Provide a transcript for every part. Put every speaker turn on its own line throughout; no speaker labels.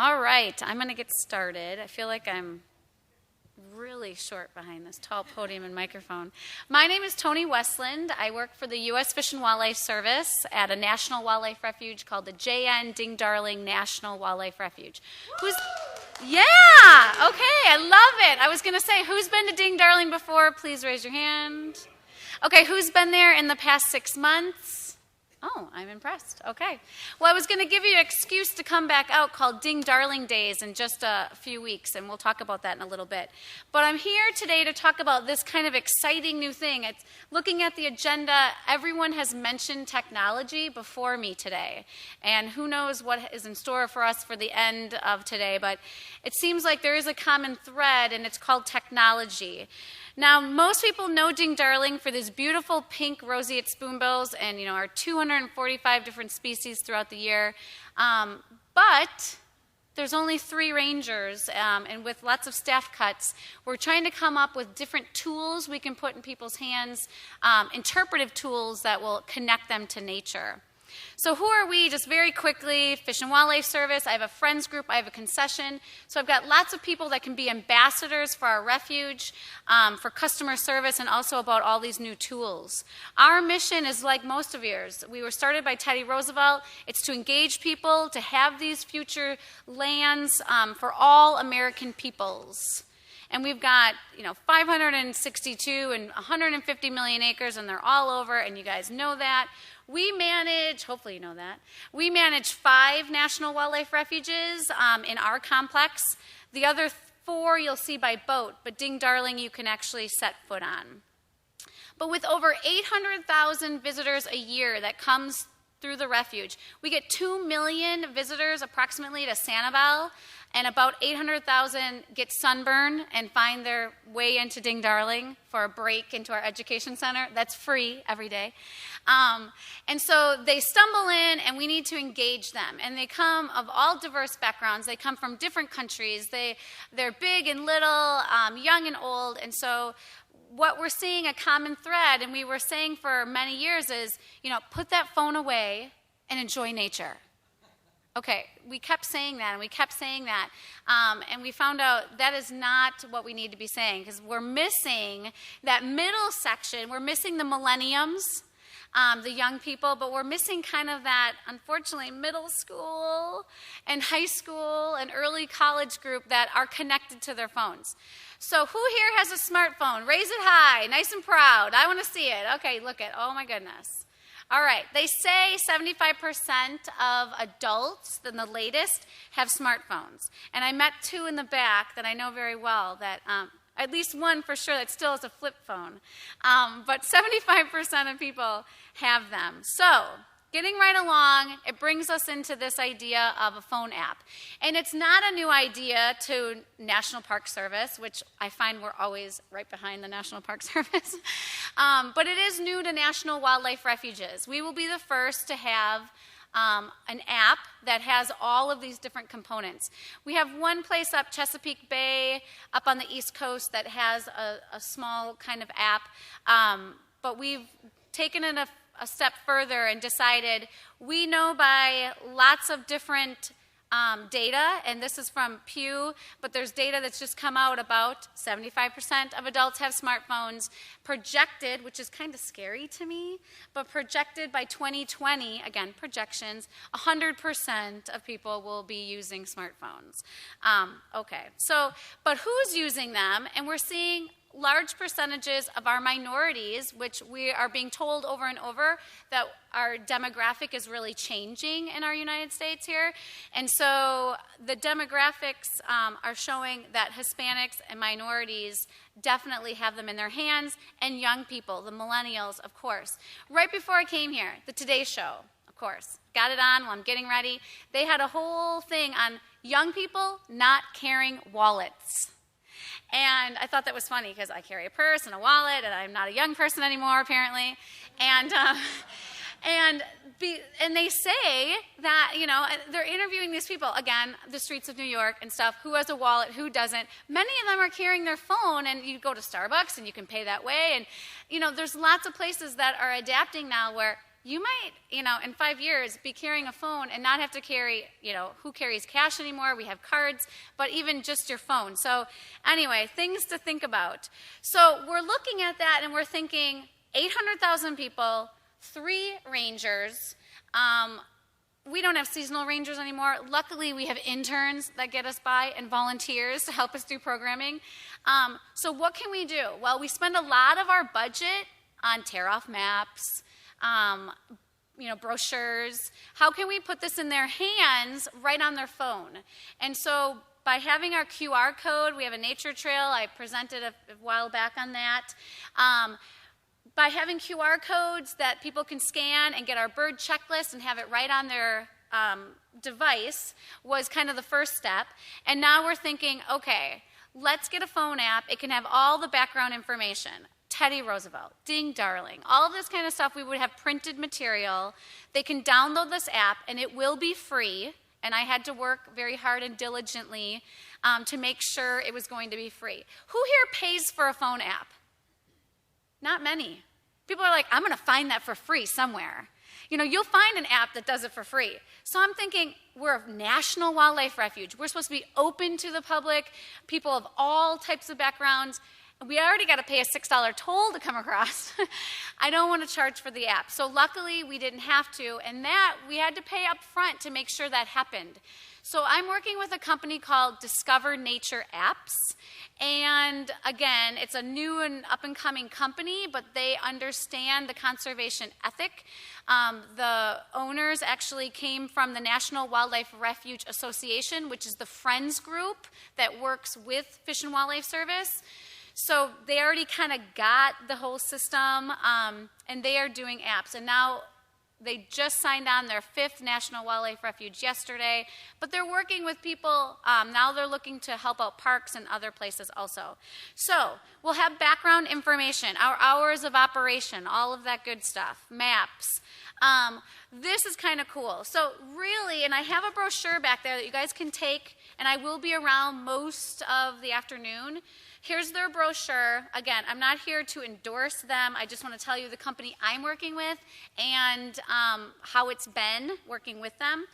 All right, I'm going to get started. I feel like I'm really short behind this tall podium and microphone. My name is Toni Westland. I work for the U.S. Fish and Wildlife Service at a National Wildlife Refuge called the J.N. Ding Darling National Wildlife Refuge. Yeah, okay, I love it. I was going to say, who's been to Ding Darling before? Please raise your hand. Okay, who's been there in the past 6 months? Oh, I'm impressed. Okay. Well, I was going to give you an excuse to come back out called Ding Darling Days in just a few weeks, and we'll talk about that in a little bit. But I'm here today to talk about this kind of exciting new thing. It's looking at the agenda. Everyone has mentioned technology before me today, and who knows what is in store for us for the end of today, but it seems like there is a common thread, and it's called technology. Now, most people know Ding Darling for these beautiful pink roseate spoonbills and, our 245 different species throughout the year. But there's only 3 rangers, and with lots of staff cuts, we're trying to come up with different tools we can put in people's hands, interpretive tools that will connect them to nature. So who are we? Just very quickly, Fish and Wildlife Service. I have a friends group. I have a concession. So I've got lots of people that can be ambassadors for our refuge, for customer service, and also about all these new tools. Our mission is like most of yours. We were started by Teddy Roosevelt. It's to engage people, to have these future lands for all American peoples. And we've got, 562 and 150 million acres, and they're all over, and you guys know that. We manage, hopefully you know that, we manage 5 national wildlife refuges in our complex. The other 4 you'll see by boat, but Ding Darling you can actually set foot on. But with over 800,000 visitors a year that comes through the refuge, we get 2 million visitors approximately to Sanibel, and about 800,000 get sunburn and find their way into Ding Darling for a break into our education center. That's free every day. And so they stumble in, and we need to engage them. And they come of all diverse backgrounds. They come from different countries. They're big and little, young and old. And so what we're seeing, a common thread, and we were saying for many years is, put that phone away and enjoy nature. Okay, we kept saying that, and we kept saying that, and we found out that is not what we need to be saying, because we're missing that middle section. We're missing the millenniums, the young people, but we're missing kind of that, unfortunately, middle school and high school and early college group that are connected to their phones. So who here has a smartphone? Raise it high, nice and proud. I want to see it. Okay, look at, oh my goodness. All right, they say 75% of adults, in the latest, have smartphones. And I met 2 in the back that I know very well, that at least one for sure that still has a flip phone. But 75% of people have them. So, getting right along, it brings us into this idea of a phone app. And it's not a new idea to National Park Service, which I find we're always right behind the National Park Service. But it is new to National Wildlife Refuges. We will be the first to have an app that has all of these different components. We have one place up Chesapeake Bay, up on the East Coast, that has a small kind of app. But we've taken it a step further and decided we know by lots of different data, and this is from Pew, but there's data that's just come out about 75% of adults have smartphones, projected, which is kind of scary to me, but projected by 2020, again, projections, 100% of people will be using smartphones. Okay, so, but who's using them? And we're seeing large percentages of our minorities, which we are being told over and over that our demographic is really changing in our United States here. And so the demographics are showing that Hispanics and minorities definitely have them in their hands, and young people, the millennials, of course. Right before I came here, the Today Show, of course, got it on while I'm getting ready. They had a whole thing on young people not carrying wallets. And I thought that was funny because I carry a purse and a wallet, and I'm not a young person anymore, apparently. And they say that, they're interviewing these people, again, the streets of New York and stuff, who has a wallet, who doesn't. Many of them are carrying their phone, and you go to Starbucks and you can pay that way. And, there's lots of places that are adapting now where you might, in 5 years be carrying a phone and not have to carry, who carries cash anymore? We have cards, but even just your phone. So anyway, things to think about. So we're looking at that and we're thinking 800,000 people, 3 rangers. We don't have seasonal rangers anymore. Luckily, we have interns that get us by and volunteers to help us do programming. So what can we do? Well, we spend a lot of our budget on tear-off maps, brochures. How can we put this in their hands right on their phone? And so by having our QR code, we have a nature trail. I presented a while back on that. By having QR codes that people can scan and get our bird checklist and have it right on their device was kind of the first step. And now we're thinking, okay, let's get a phone app. It can have all the background information. Teddy Roosevelt, Ding Darling, all of this kind of stuff. We would have printed material. They can download this app, and it will be free. And I had to work very hard and diligently to make sure it was going to be free. Who here pays for a phone app? Not many. People are like, I'm going to find that for free somewhere. You'll find an app that does it for free. So I'm thinking, we're a National Wildlife Refuge. We're supposed to be open to the public, people of all types of backgrounds. We already got to pay a $6 toll to come across. I don't want to charge for the app. So luckily, we didn't have to, and that we had to pay up front to make sure that happened. So I'm working with a company called Discover Nature Apps. And again, it's a new and up-and-coming company, but they understand the conservation ethic. The owners actually came from the National Wildlife Refuge Association, which is the Friends group that works with Fish and Wildlife Service. So they already kind of got the whole system, and they are doing apps. And now they just signed on their 5th National Wildlife Refuge yesterday, but they're working with people. Now they're looking to help out parks and other places also. So we'll have background information, our hours of operation, all of that good stuff, maps. This is kind of cool. So really, and I have a brochure back there that you guys can take, and I will be around most of the afternoon. Here's their brochure. Again, I'm not here to endorse them. I just want to tell you the company I'm working with and how it's been working with them.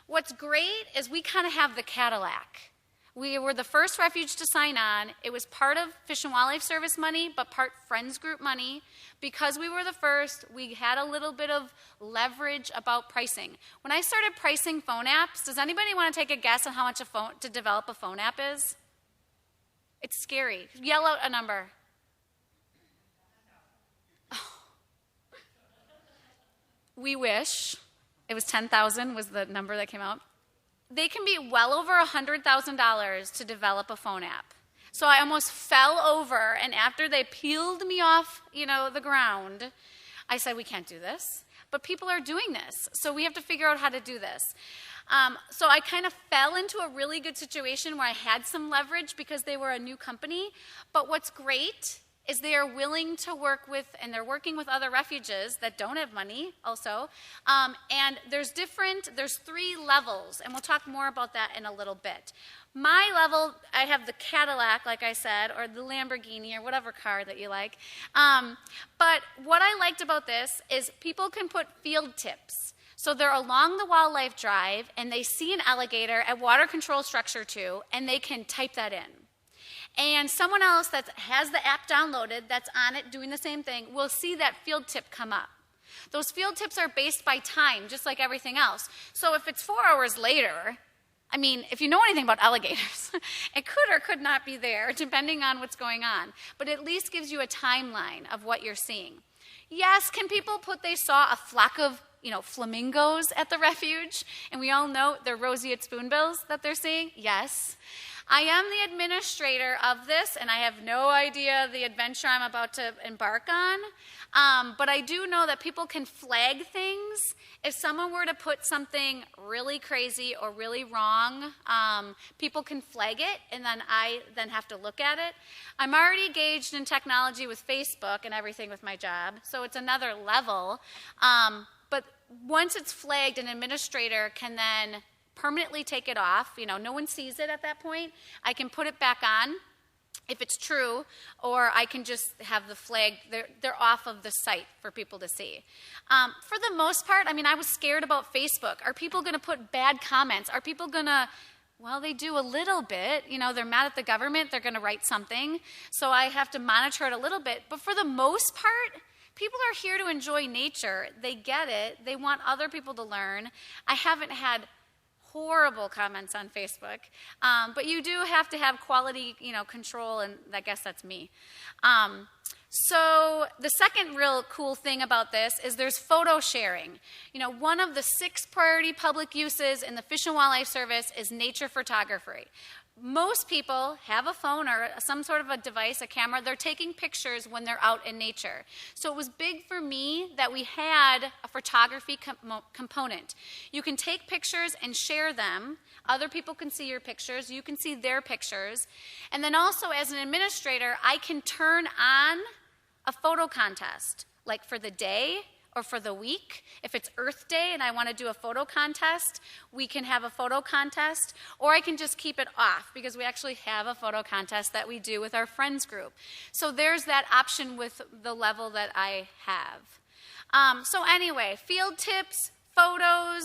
What's great is we kind of have the Cadillac. We were the first refuge to sign on. It was part of Fish and Wildlife Service money, but part Friends Group money. Because we were the first, we had a little bit of leverage about pricing. When I started pricing phone apps, does anybody want to take a guess on how much to develop a phone app is? It's scary. Yell out a number. Oh. We wish. It was 10,000 was the number that came out. They can be well over $100,000 to develop a phone app. So I almost fell over, and after they peeled me off, the ground, I said, we can't do this. But people are doing this, so we have to figure out how to do this. So I kind of fell into a really good situation where I had some leverage because they were a new company. But what's great is they are willing to work with, and they're working with other refuges that don't have money also. And there's 3 levels, and we'll talk more about that in a little bit. My level, I have the Cadillac, like I said, or the Lamborghini, or whatever car that you like. But what I liked about this is people can put field tips. So they're along the wildlife drive, and they see an alligator at water control structure 2, and they can type that in. And someone else that has the app downloaded that's on it doing the same thing will see that field tip come up. Those field tips are based by time, just like everything else. So if it's 4 hours later, if you know anything about alligators, it could or could not be there, depending on what's going on. But it at least gives you a timeline of what you're seeing. Yes, can people put they saw a flock of flamingos at the refuge, and we all know they're roseate spoonbills that they're seeing? Yes. I am the administrator of this, and I have no idea the adventure I'm about to embark on, but I do know that people can flag things. If someone were to put something really crazy or really wrong, people can flag it, and then I have to look at it. I'm already engaged in technology with Facebook and everything with my job, so it's another level. But once it's flagged, an administrator can then permanently take it off. No one sees it at that point. I can put it back on, if it's true, or I can just have the flag, they're off of the site for people to see. For the most part, I mean, I was scared about Facebook. Are people going to put bad comments? Are people going to, well, they do a little bit. You know, they're mad at the government, they're going to write something. So I have to monitor it a little bit. But for the most part, people are here to enjoy nature. They get it. They want other people to learn. I haven't had horrible comments on Facebook, but you do have to have quality, control, and I guess that's me. So the second real cool thing about this is there's photo sharing. One of the 6 priority public uses in the Fish and Wildlife Service is nature photography. Most people have a phone or some sort of a device, a camera. They're taking pictures when they're out in nature. So it was big for me that we had a photography component. You can take pictures and share them. Other people can see your pictures. You can see their pictures. And then also as an administrator, I can turn on a photo contest, like for the day or for the week. If it's Earth Day and I want to do a photo contest, we can have a photo contest, or I can just keep it off because we actually have a photo contest that we do with our friends group. So there's that option with the level that I have. So anyway, field tips, photos,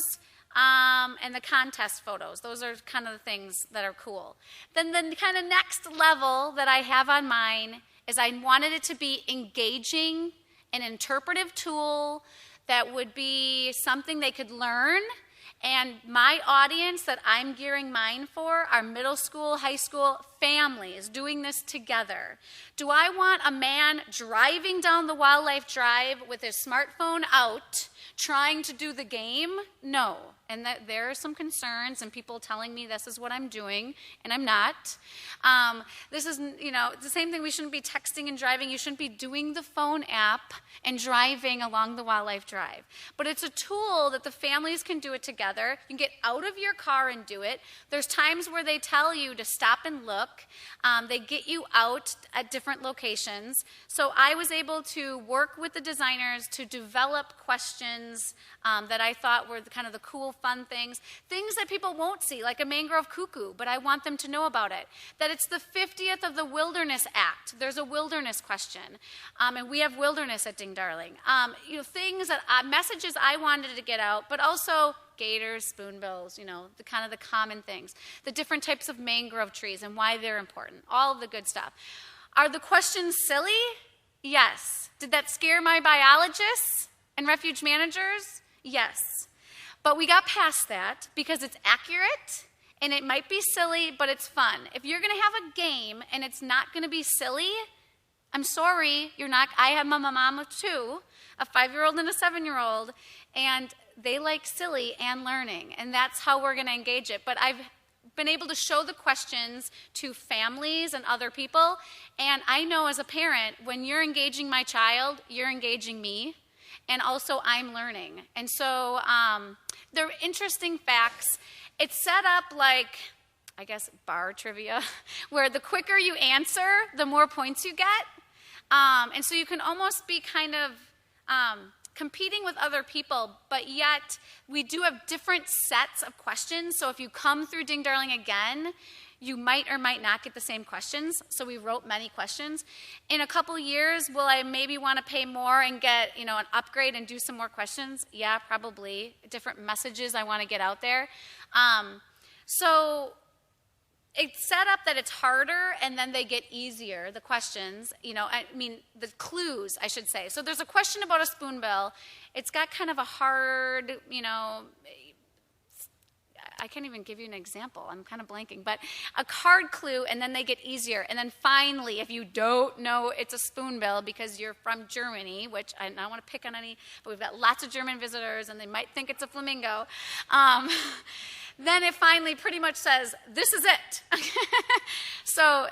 and the contest photos. Those are kind of the things that are cool. Then the kind of next level that I have on mine is I wanted it to be engaging, an interpretive tool that would be something they could learn. And my audience that I'm gearing mine for are middle school, high school families doing this together. Do I want a man driving down the Wildlife Drive with his smartphone out trying to do the game? No. And that there are some concerns and people telling me this is what I'm doing, and I'm not. This is, it's the same thing. We shouldn't be texting and driving. You shouldn't be doing the phone app and driving along the Wildlife Drive. But it's a tool that the families can do it together. You can get out of your car and do it. There's times where they tell you to stop and look. They get you out at different locations. So I was able to work with the designers to develop questions that I thought were kind of the cool, fun things that people won't see, like a mangrove cuckoo, but I want them to know about it. That it's the 50th of the Wilderness Act. There's a wilderness question, and we have wilderness at Ding Darling. Things that messages I wanted to get out, but also gators, spoonbills, the kind of the common things, the different types of mangrove trees and why they're important, all of the good stuff. Are the questions silly? Yes. Did that scare my biologists and refuge managers? Yes. But we got past that because it's accurate and it might be silly, but it's fun. If you're going to have a game and it's not going to be silly, I'm sorry, you're not. I have my mom of 2, a 5-year-old and a 7-year-old, and they like silly and learning, and that's how we're going to engage it. But I've been able to show the questions to families and other people, and I know as a parent, when you're engaging my child, you're engaging me, and also I'm learning. And so they're interesting facts. It's set up like, I guess, bar trivia, where the quicker you answer, the more points you get. And so you can almost be kind of competing with other people, but yet we do have different sets of questions. So if you come through Ding Darling again, you might or might not get the same questions. So we wrote many questions. In a couple years, will I maybe want to pay more and get, an upgrade and do some more questions? Yeah, probably. Different messages I want to get out there. So it's set up that it's harder and then they get easier, the questions, the clues, I should say. So there's a question about a spoonbill. It's got kind of a hard, I can't even give you an example. I'm kind of blanking. But a hard clue, and then they get easier. And then finally, if you don't know it's a spoonbill because you're from Germany, which I don't want to pick on any, but we've got lots of German visitors, and they might think it's a flamingo, then it finally pretty much says, this is it. So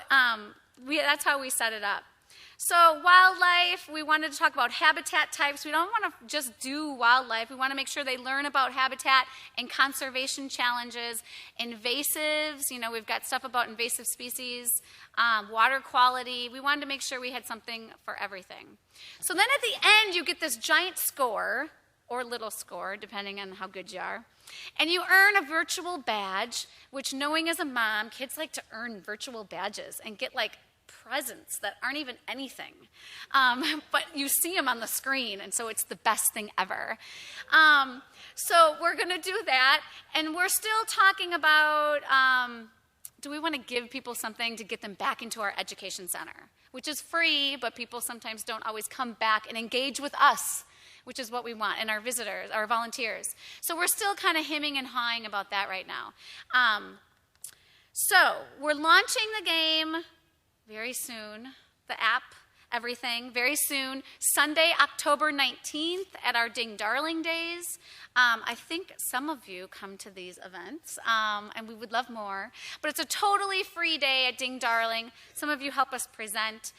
that's how we set it up. So wildlife, we wanted to talk about habitat types. We don't want to just do wildlife. We want to make sure they learn about habitat and conservation challenges, invasives. We've got stuff about invasive species, water quality. We wanted to make sure we had something for everything. So then at the end, you get this giant score, or little score, depending on how good you are. And you earn a virtual badge, which knowing as a mom, kids like to earn virtual badges and get like presents that aren't even anything. But you see them on the screen, and so it's the best thing ever. So we're going to do that, and we're still talking about, do we want to give people something to get them back into our education center, which is free, but people sometimes don't always come back and engage with us, which is what we want, and our visitors, our volunteers. So we're still kind of hemming and hawing about that right now. So we're launching the game very soon, the app, everything, very soon, Sunday, October 19th at our Ding Darling Days. I think some of you come to these events, and we would love more. But it's a totally free day at Ding Darling. Some of you help us present.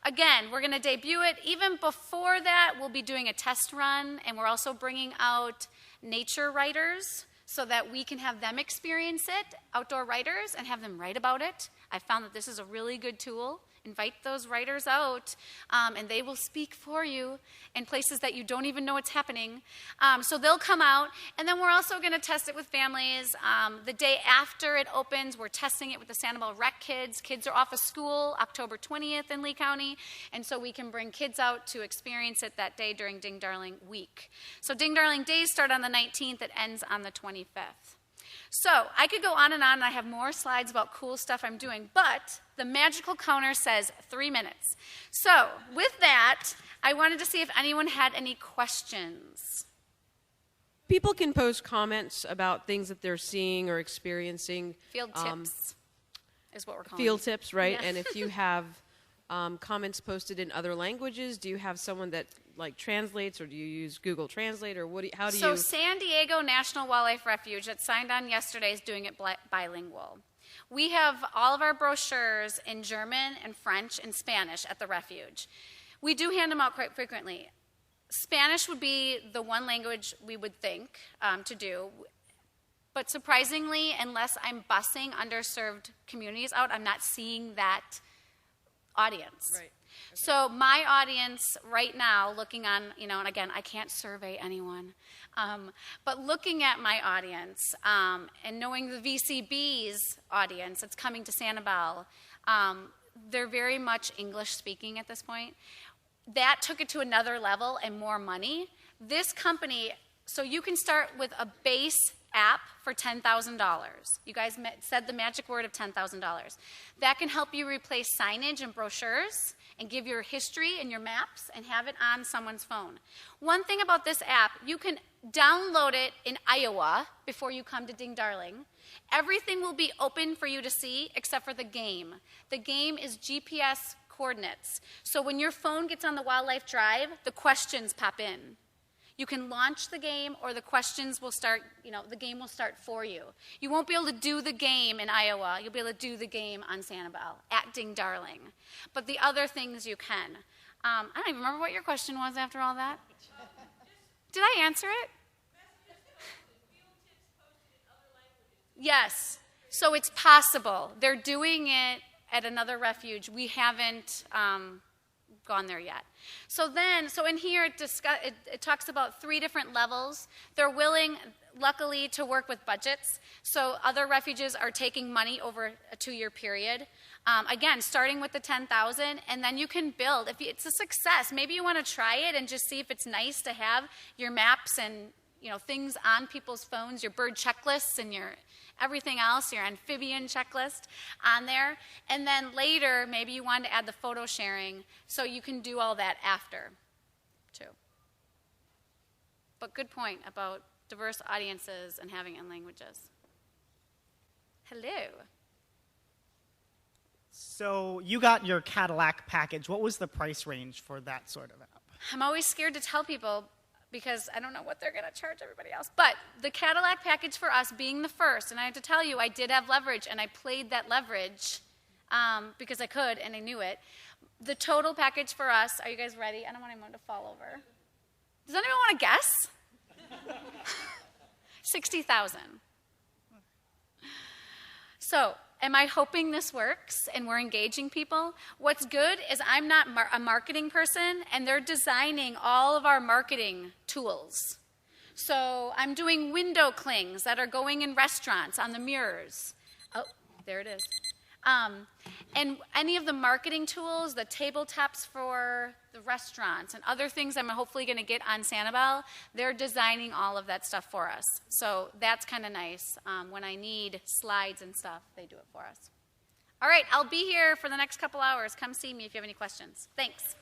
Again, we're going to debut it. Even before that, we'll be doing a test run, and we're also bringing out nature writers so that we can have them experience it, outdoor writers, and have them write about it. I found that this is a really good tool. Invite those writers out, and they will speak for you in places that you don't even know it's happening. So they'll come out, and then we're also going to test it with families. The day after it opens, we're testing it with the Sanibel Rec kids. Kids are off of school October 20th in Lee County, and so we can bring kids out to experience it that day during Ding Darling Week. So Ding Darling Days start on the 19th. It ends on the 25th. So I could go on, and I have more slides about cool stuff I'm doing, but the magical counter says 3 minutes. So with that, I wanted to see if anyone had any questions.
People can post comments about things that they're seeing or experiencing.
Field tips is what we're calling
Field tips, right?
Yeah.
And if you have comments posted in other languages, do you have someone that like translates, or do you use Google Translate, or how do you?
So San Diego National Wildlife Refuge that signed on yesterday is doing it bilingual. We have all of our brochures in German and French and Spanish at the refuge. We do hand them out quite frequently. Spanish would be the one language we would think to do. But surprisingly, unless I'm busing underserved communities out, I'm not seeing that audience. Right. Okay. So my audience right now, looking on, and again, I can't survey anyone, but looking at my audience and knowing the VCB's audience that's coming to Sanibel, they're very much English speaking at this point. That took it to another level and more money. This company, so you can start with a base app for $10,000. You guys said the magic word of $10,000. That can help you replace signage and brochures and give your history and your maps and have it on someone's phone. One thing about this app, you can download it in Iowa before you come to Ding Darling. Everything will be open for you to see except for the game. The game is GPS coordinates. So when your phone gets on the Wildlife Drive, the questions pop in. You can launch the game, or the questions will start, the game will start for you. You won't be able to do the game in Iowa. You'll be able to do the game on Sanibel at Ding Darling. But the other things you can. I don't even remember what your question was after all that. Did I answer it? Yes. So it's possible. They're doing it at another refuge. We haven't gone there yet. So in here it talks about 3 different levels. They're willing, luckily, to work with budgets. So other refuges are taking money over a 2-year period. Again, starting with the $10,000, and then you can build. If it's a success, maybe you want to try it and just see if it's nice to have your maps and things on people's phones, your bird checklists and your everything else, your amphibian checklist on there. And then later, maybe you want to add the photo sharing, so you can do all that after, too. But good point about diverse audiences and having it in languages. Hello.
So you got your Cadillac package. What was the price range for that sort of app?
I'm always scared to tell people, because I don't know what they're going to charge everybody else. But the Cadillac package for us being the first, and I have to tell you, I did have leverage, and I played that leverage because I could, and I knew it. The total package for us, are you guys ready? I don't want anyone to fall over. Does anyone want to guess? $60,000. So, am I hoping this works and we're engaging people? What's good is I'm not a marketing person, and they're designing all of our marketing tools. So I'm doing window clings that are going in restaurants on the mirrors. Oh, there it is. And any of the marketing tools, the tabletops for the restaurants and other things I'm hopefully going to get on Sanibel, they're designing all of that stuff for us. So that's kind of nice. When I need slides and stuff, they do it for us. All right, I'll be here for the next couple hours. Come see me if you have any questions. Thanks.